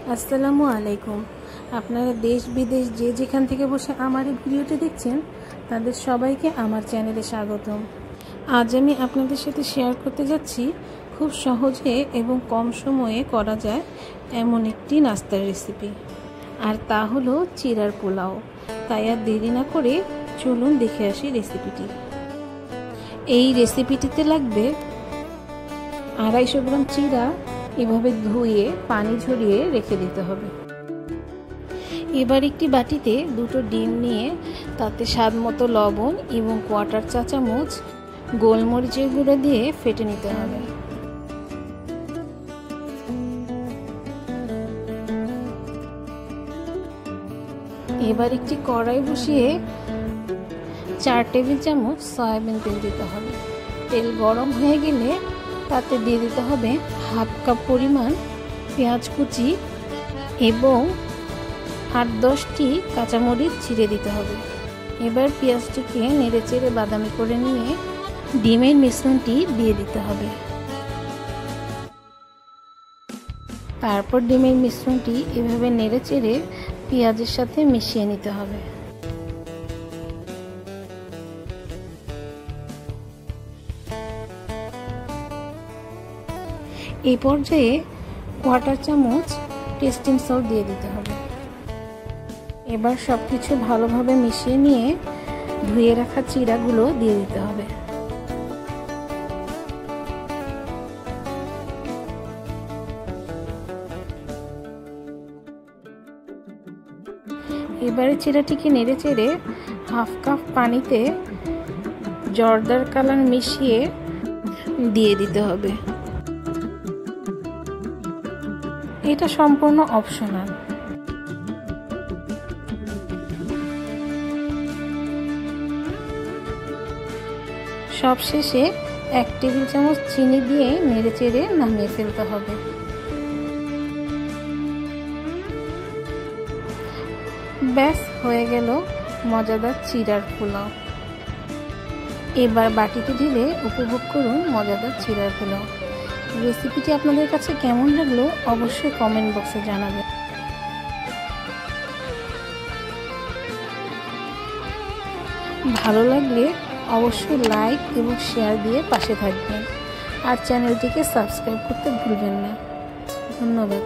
আসসালামু আলাইকুম। আপনারা দেশ বিদেশ যে যেখান থেকে বসে আমার এই ভিডিওটি দেখছেন তাদের সবাইকে আমার চ্যানেলে স্বাগতম। আজ আমি আপনাদের সাথে শেয়ার করতে যাচ্ছি খুব সহজে এবং কম সময়ে করা যায় এমন একটি নাস্তার রেসিপি, আর তা হলো চিড়ার পোলাও। তাই আর দেরি না করে চলুন দেখে আসি রেসিপিটি। এই রেসিপিটিতে লাগবে 250 গ্রাম চিড়া। এভাবে ধুয়ে পানি ঝরিয়ে রেখে দিতে হবে। এবার একটি বাটিতে 2টো ডিম নিয়ে তাতে স্বাদ মতো লবণ এবং 1/4 চা চামচ গোলমরিচের গুঁড়ো দিয়ে ফেটে নিতে হবে। এবার একটি কড়াই বসিয়ে 4 টেবিল চামচ সয়াবিন তেল দিতে হবে। তেল গরম হয়ে গেলে তাতে দিয়ে দিতে হবে 1/2 কাপ পরিমাণ পেঁয়াজ কুচি এবং 8-10টি কাঁচামরিচ ছিঁড়ে দিতে হবে। এবার পেঁয়াজটিকে নেড়েচেড়ে বাদামি করে নিয়ে ডিমের মিশ্রণটি দিয়ে দিতে হবে। তারপর ডিমের মিশ্রণটি এভাবে নেড়েচেড়ে পেঁয়াজের সাথে মিশিয়ে নিতে হবে। এই পর্যায়ে 1/4 চামচ টেস্টিং সল্ট দিয়ে দিতে হবে। এবার সব কিছু ভালোভাবে মিশিয়ে নিয়ে ধুয়ে রাখা চিড়াগুলো দিয়ে দিতে হবে। এবারে চিড়াটিকে নেড়েচেড়ে 1/2 কাপ পানিতে জর্দার কালার মিশিয়ে দিয়ে দিতে হবে। এটা সম্পূর্ণ অপশনাল। সবশেষে 1 টেবিল চামচ চিনি দিয়ে নেড়েচেড়ে নামিয়ে ফেলতে হবে। ব্যাস হয়ে গেল মজাদার চিড়ার পোলাও। এবার বাটিতে ঢেলে উপভোগ করুন মজাদার চিড়ার পোলাও। রেসিপিটি আপনাদের কাছে কেমন লাগলো অবশ্যই কমেন্ট বক্সে জানাবেন। ভালো লাগলে অবশ্যই লাইক এবং শেয়ার দিয়ে পাশে থাকবেন, আর চ্যানেলটিকে সাবস্ক্রাইব করতে ভুলবেন না। ধন্যবাদ।